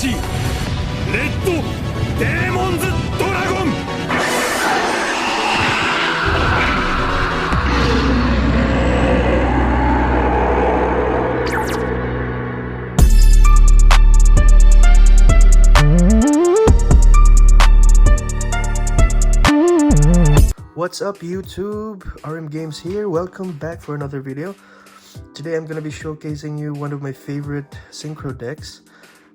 しいレッドデーモンズドラゴン。 What's up YouTube? RM Games here. Welcome back for another video. Today I'm going to be showcasing you one of my favorite Synchro decks,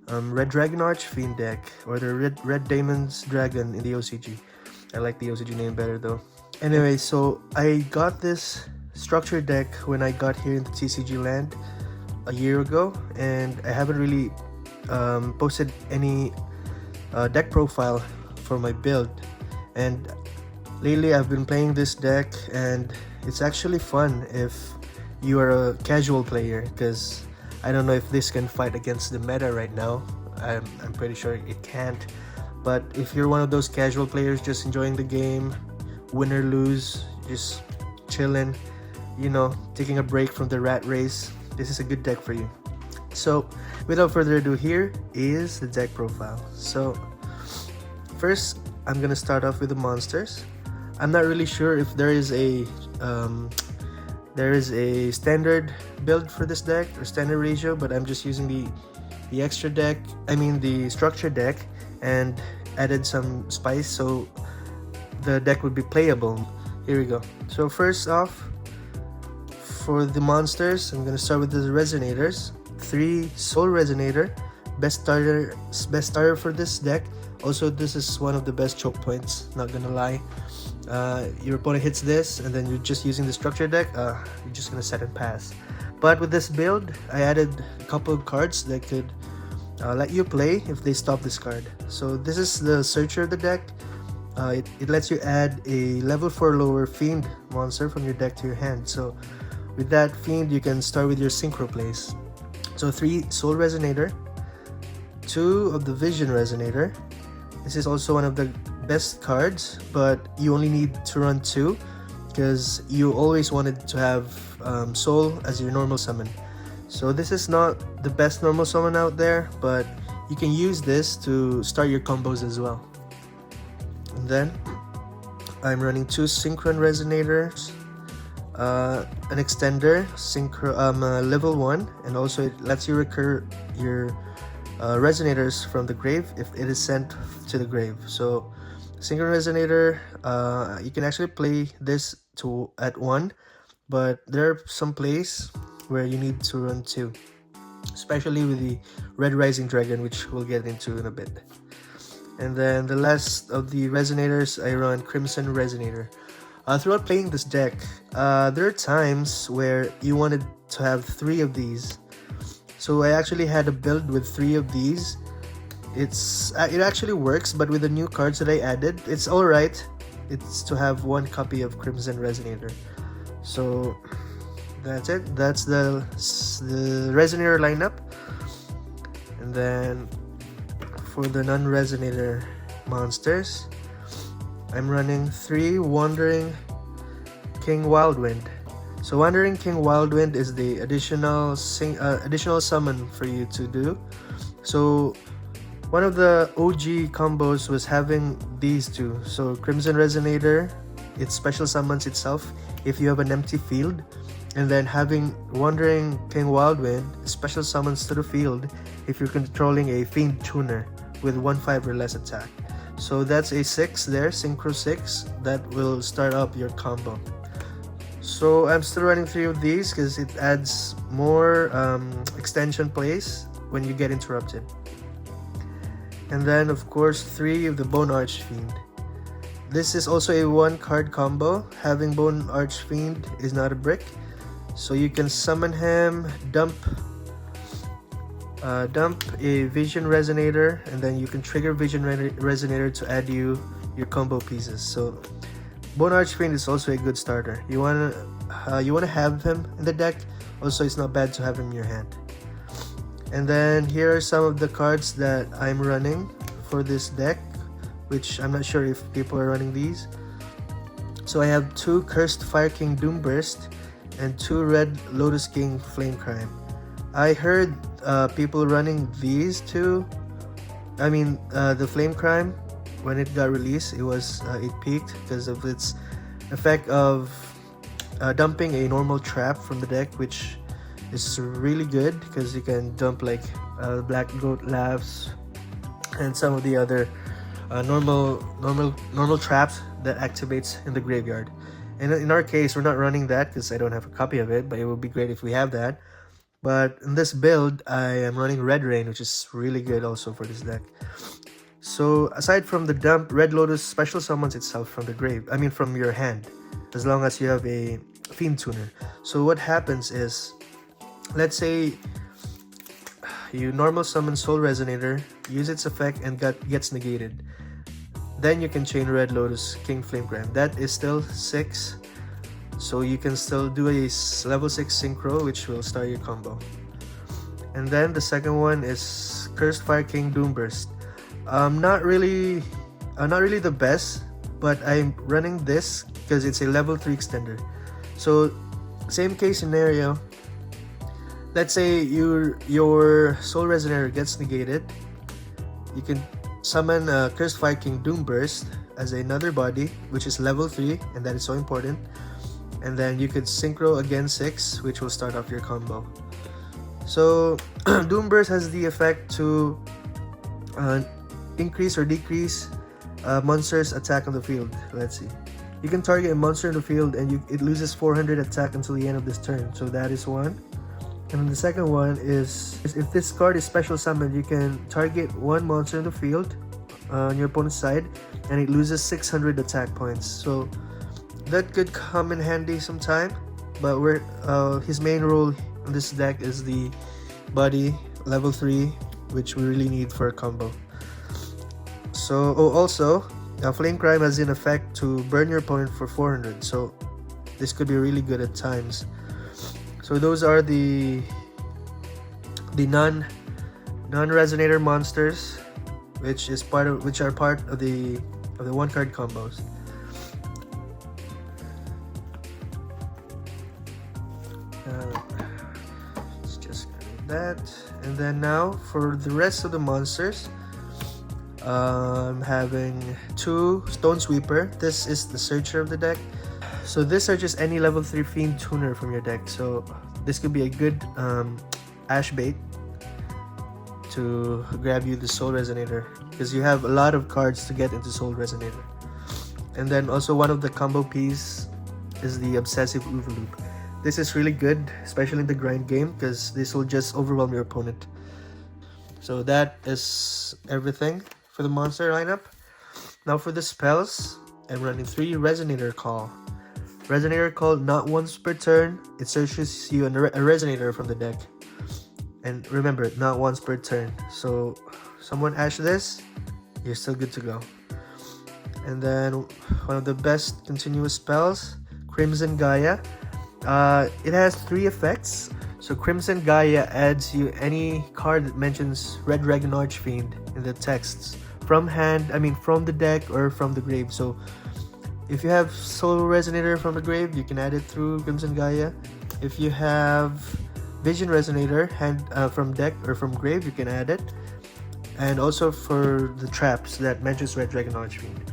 Red Dragon Archfiend Deck, or the Red Damon's Dragon in the OCG. I like the OCG name better though. Anyway, so I got this structured deck when I got here in the TCG land a year ago, and I haven't really posted any deck profile for my build. And lately I've been playing this deck, and it's actually fun if you are a casual player, because I don't know if this can fight against the meta right now. I'm pretty sure it can't. But if you're one of those casual players just enjoying the game, win or lose, just chilling, you know, taking a break from the rat race, this is a good deck for you. So without further ado, here is the deck profile. So first I'm gonna start off with the monsters. I'm not really sure if there is a standard build for this deck or standard ratio, but I'm just using the extra deck, the structure deck, and added some spice so the deck would be playable. Here we go. So first off, for the monsters, I'm gonna start with the resonators. 3 soul resonator, best starter for this deck. Also, this is one of the best choke points, not gonna lie. Your opponent hits this and then you're just using the structure deck, you're just gonna set and pass. But with this build, I added a couple of cards that could let you play if they stop this card. So this is the searcher of the deck. It lets you add a level 4 lower fiend monster from your deck to your hand. So with that fiend, you can start with your synchro plays. So 3 soul resonator, 2 of the vision resonator. This is also one of the best cards, but you only need to run 2 because you always wanted to have soul as your normal summon. So this is not the best normal summon out there, but you can use this to start your combos as well. And then I'm running 2 synchron resonators, an extender, synchro level 1, and also it lets you recur your resonators from the grave if it is sent to the grave. So synchron resonator, you can actually play this at 1, but there are some plays where you need to run 2, especially with the Red Rising Dragon, which we'll get into in a bit. And then the last of the resonators, I run Crimson Resonator. Throughout playing this deck, there are times where you wanted to have 3 of these. So I actually had a build with 3 of these. It actually works, but with the new cards that I added, it's alright. It's to have 1 copy of Crimson Resonator. So that's it. That's the Resonator lineup. And then for the non-Resonator monsters, I'm running 3 Wandering King Wildwind. So Wandering King Wildwind is the additional summon for you to do. So one of the OG combos was having these 2. So Crimson Resonator, it special summons itself if you have an empty field, and then having Wandering King Wildwind special summons to the field if you're controlling a Fiend Tuner with 1/5 or less attack. So that's a 6 there, Synchro 6, that will start up your combo. So I'm still running 3 of these because it adds more extension plays when you get interrupted. And then of course 3 of the Bone Archfiend. This is also a 1 card combo. Having Bone Archfiend is not a brick, so you can summon him, dump a Vision Resonator, and then you can trigger Vision Resonator to add your combo pieces. So Bone Archfiend is also a good starter. You wanna have him in the deck. Also, it's not bad to have him in your hand. And then here are some of the cards that I'm running for this deck, which I'm not sure if people are running these. So I have 2 Cursed Fire King Doomburst and 2 Red Lotus King Flame Crime. I heard people running these 2 the Flame Crime, when it got released, it peaked because of its effect of dumping a normal trap from the deck, which is really good because you can dump like Black Goat Laughs and some of the other normal traps that activates in the graveyard. And in our case, we're not running that because I don't have a copy of it, but it would be great if we have that. But in this build, I am running Red Rain, which is really good also for this deck. So aside from the dump, Red Lotus special summons itself from the grave, from your hand, as long as you have a Fiend Tuner. So what happens is, let's say you normal summon Soul Resonator, use its effect, and gets negated. Then you can chain Red Lotus, King Flame Crime. That is still 6. So you can still do a level 6 Synchro, which will start your combo. And then the second one is Cursed Fire King Doomburst. Not really the best, but I'm running this because it's a level 3 extender. So same case scenario. Let's say your Soul Resonator gets negated. You can summon Cursed Fire King Doomburst as another body, which is level 3, and that is so important. And then you could Synchro again 6, which will start off your combo. So Doomburst has the effect to increase or decrease monster's attack on the field. Let's see. You can target a monster in the field and it loses 400 attack until the end of this turn. So that is one. And then the second one is if this card is special summoned, you can target one monster in the field on your opponent's side and it loses 600 attack points. So that could come in handy sometime, but his main role in this deck is the body level 3, which we really need for a combo. So also Flame Crime has an effect to burn your opponent for 400, so this could be really good at times. So those are the non-resonator monsters, which are part of the one card combos. Let's just do that. And then now for the rest of the monsters, I'm having 2 Stone Sweeper. This is the searcher of the deck. So this searches any level 3 Fiend Tuner from your deck. So this could be a good Ash bait to grab you the Soul Resonator, because you have a lot of cards to get into Soul Resonator. And then also one of the combo piece is the Obsessive Overloop. This is really good, especially in the grind game, because this will just overwhelm your opponent. So that is everything for the monster lineup. Now for the spells, I'm running 3 Resonator Call. Resonator Call, not once per turn. It searches you a Resonator from the deck. And remember, not once per turn. So someone ash this, you're still good to go. And then one of the best continuous spells, Crimson Gaia. It has 3 effects. So Crimson Gaia adds you any card that mentions Red Dragon Archfiend in the texts from the deck or from the grave. So if you have Soul Resonator from the grave, you can add it through Crimson Gaia. If you have Vision Resonator from deck or from grave, you can add it. And also for the traps that mentions Red Dragon Archfiend.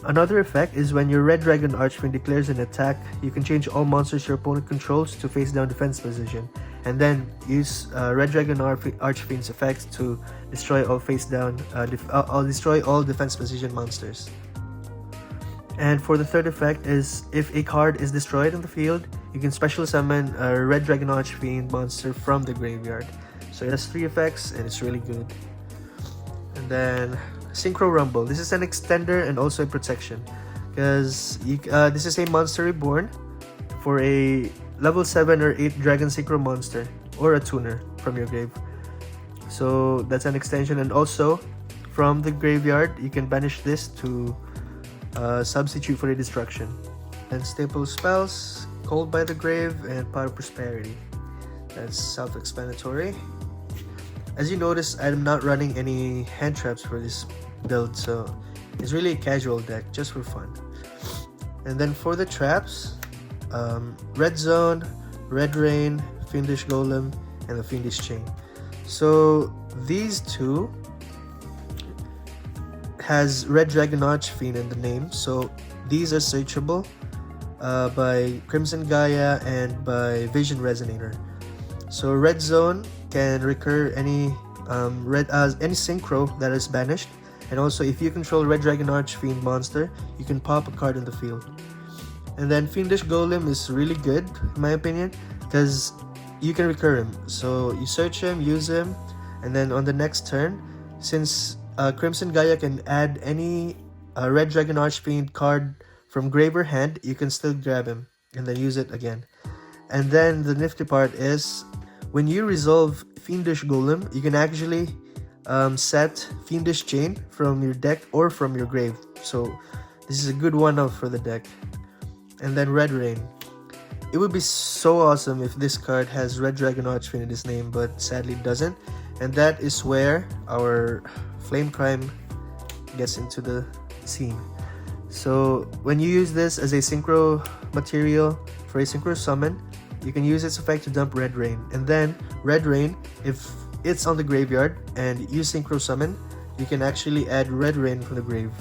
Another effect is when your Red Dragon Archfiend declares an attack, you can change all monsters your opponent controls to face down defense position, and then use Red Dragon Archfiend's effect to destroy all destroy all defense position monsters. And for the third effect is if a card is destroyed on the field, you can special summon a Red Dragon Archfiend monster from the graveyard. So it has 3 effects and it's really good. And then Synchro Rumble. This is an extender and also a protection, because this is a monster reborn for a level 7 or 8 Dragon Synchro monster or a tuner from your grave. So that's an extension, and also from the graveyard you can banish this to substitute for a destruction. And staple spells, Cold by the Grave and Pot of Prosperity. That's self-explanatory. As you notice, I'm not running any hand traps for this build, so it's really a casual deck just for fun. And then for the traps, Red Zone, Red Rain, Fiendish Golem, and the Fiendish Chain. So these 2 has Red Dragon Archfiend in the name, so these are searchable by Crimson Gaia and by Vision Resonator. So Red Zone can recur any any Synchro that is banished, and also if you control Red Dragon Archfiend monster, you can pop a card in the field. And then Fiendish Golem is really good in my opinion because you can recur him. So you search him, use him, and then on the next turn, since Crimson Gaia can add any Red Dragon Archfiend card from grave or hand, you can still grab him and then use it again. And then the nifty part is when you resolve Fiendish Golem, you can actually set Fiendish Chain from your deck or from your grave. So this is a good one-off for the deck. And then Red Rain. It would be so awesome if this card has Red Dragon Archfiend in its name, but sadly it doesn't. And that is where our Flame Crime gets into the scene. So when you use this as a Synchro material for a Synchro summon, you can use its effect to dump Red Rain. And then Red Rain, if it's on the graveyard and you Synchro summon, you can actually add Red Rain from the grave.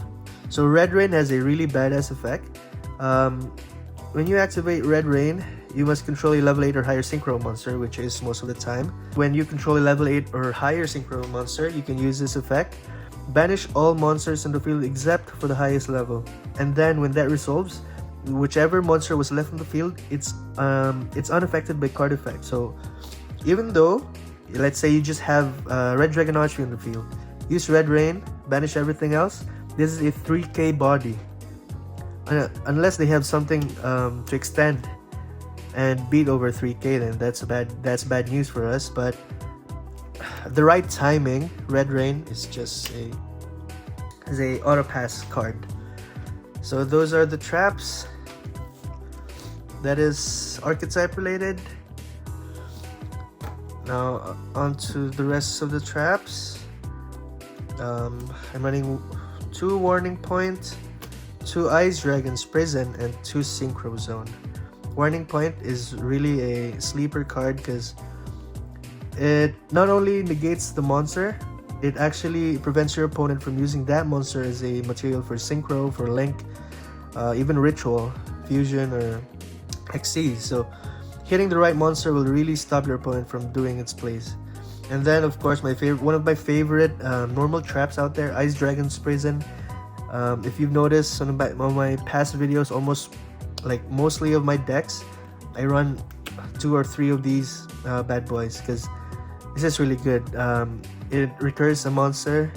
So Red Rain has a really badass effect. When you activate Red Rain, you must control a level 8 or higher Synchro monster, which is most of the time. When you control a level 8 or higher Synchro monster, you can use this effect. Banish all monsters in the field except for the highest level. And then when that resolves, whichever monster was left in the field, it's unaffected by card effect. So even though, let's say you just have Red Dragon Archfiend in the field, use Red Rain, banish everything else, this is a 3k body. Unless they have something to extend and beat over 3k, then that's bad news for us. But the right timing, Red Rain is just a auto pass card. So those are the traps. That is archetype related. Now on to the rest of the traps. I'm running 2 Warning Point, 2 Ice Dragon's Prison, and 2 Synchro Zone. Warning Point is really a sleeper card because it not only negates the monster, it actually prevents your opponent from using that monster as a material for Synchro, for Link, even Ritual, Fusion, or XC. So hitting the right monster will really stop your opponent from doing its plays. And then of course one of my favorite normal traps out there, Ice Dragon's Prison. If you've noticed on my past videos, mostly of my decks, I run 2 or 3 of these bad boys because this is really good. It recurs a monster,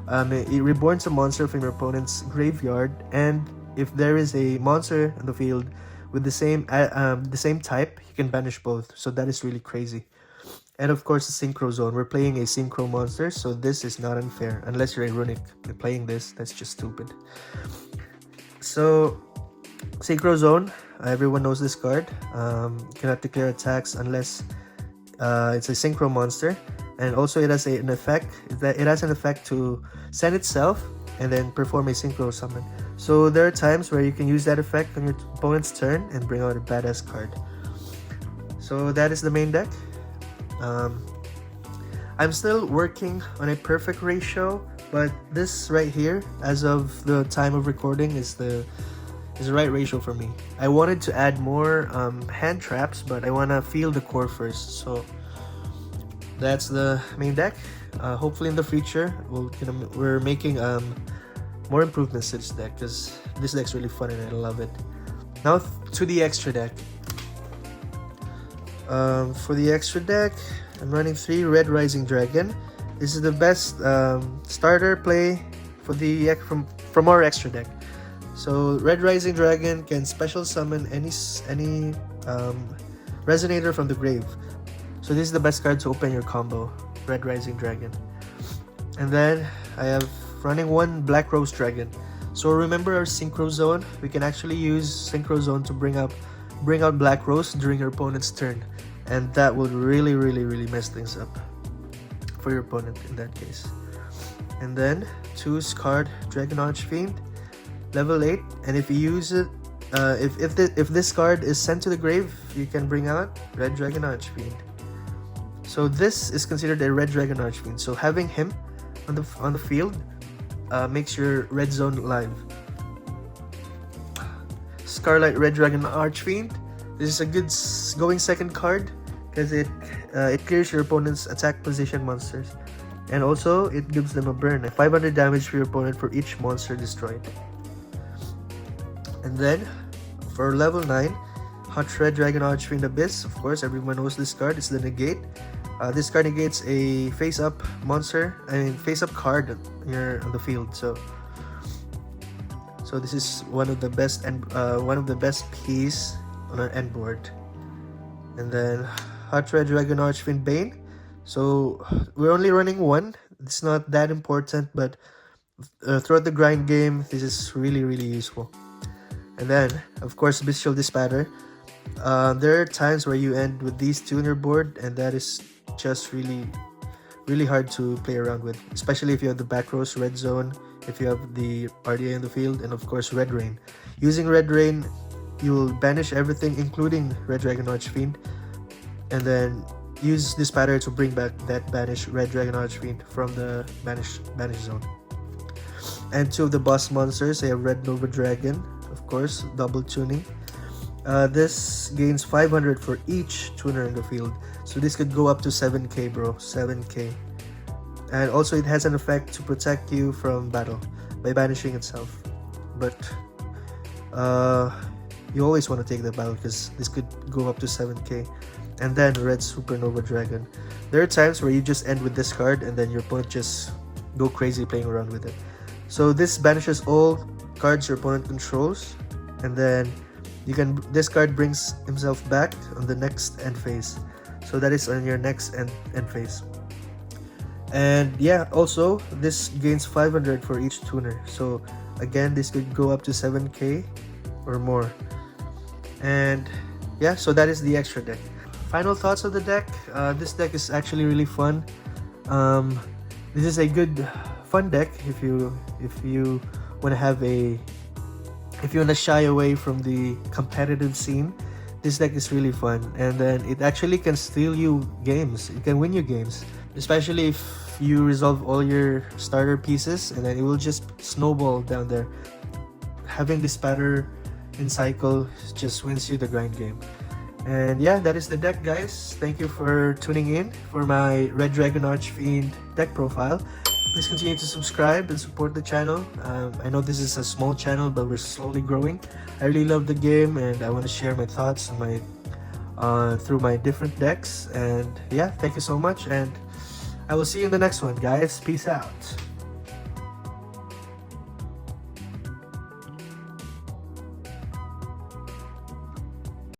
it reborns a monster from your opponent's graveyard, and if there is a monster in the field with the same type, you can banish both. So that is really crazy. And of course the Synchro Zone. We're playing a Synchro monster, so this is not unfair. Unless you're a Runic playing this, that's just stupid. So Synchro Zone, everyone knows this card. Cannot declare attacks unless it's a Synchro monster. And also it has an effect to send itself and then perform a Synchro summon. So there are times where you can use that effect on your opponent's turn and bring out a badass card. So that is the main deck. I'm still working on a perfect ratio, but this right here, as of the time of recording, is the right ratio for me. I wanted to add more hand traps, but I want to feel the core first. So that's the main deck. Hopefully in the future we're making more improvements to this deck because this deck's really fun and I love it. Now to the extra deck. For the extra deck, I'm running 3 Red Rising Dragon. This is the best starter play for the from our extra deck. So Red Rising Dragon can special summon any Resonator from the grave. So this is the best card to open your combo, Red Rising Dragon. And then I have running 1 Black Rose Dragon. So remember our Synchro Zone? We can actually use Synchro Zone to bring out Black Rose during your opponent's turn. And that will really mess things up for your opponent in that case. And then 2 Scarred Dragon Archfiend, level 8. And if you use it, if this card is sent to the grave, you can bring out Red Dragon Archfiend. So this is considered a Red Dragon Archfiend. So having him on the field makes your red zone live. Scarlet Red Dragon Archfiend. This is a good going second card because it clears your opponent's attack position monsters, and also it gives them a burn, 500 damage for your opponent for each monster destroyed. And then for level 9, Hot Red Dragon Archfiend Abyss. Of course, everyone knows this card. It's the negate. This card negates a face-up monster, face-up card on the field. So this is one of the best piece on our end board. And then Hot Red Dragon Archfiend Bane. So we're only running one. It's not that important, but throughout the grind game, this is really useful. And then, of course, Bystial Dis Pater. There are times where you end with these two on your board, and that is just really hard to play around with, especially if you have the back rows red zone, if you have the RDA in the field, and of course Red Rain. Using Red Rain, you will banish everything including Red Dragon Archfiend, and then use this pattern to bring back that banished Red Dragon Archfiend from the banish zone. And two of the boss monsters, I have Red Nova Dragon, of course, double tuning. This gains 500 for each tuner in the field, so this could go up to 7k, bro. 7k. And also it has an effect to protect you from battle by banishing itself, but you always want to take the battle because this could go up to 7k. And then Red Supernova Dragon. There are times where you just end with this card and then your opponent just go crazy playing around with it. So this banishes all cards your opponent controls, and then this card brings himself back on the next end phase. So that is on your next end phase. And yeah, also this gains 500 for each tuner. So again, this could go up to 7k or more. And yeah, so that is the extra deck. Final thoughts of the deck. This deck is actually really fun. This is a good fun deck if you want to shy away from the competitive scene. This deck is really fun, and then it actually can steal you games. It can win you games, especially if you resolve all your starter pieces, and then it will just snowball down there. Having this pattern in cycle just wins you the grind game. And yeah, that is the deck, guys. Thank you for tuning in for my Red Dragon Archfiend deck profile. Please continue to subscribe and support the channel. I know this is a small channel, but we're slowly growing. I really love the game, and I want to share my thoughts on through my different decks. And yeah, thank you so much, and I will see you in the next one, guys. Peace out.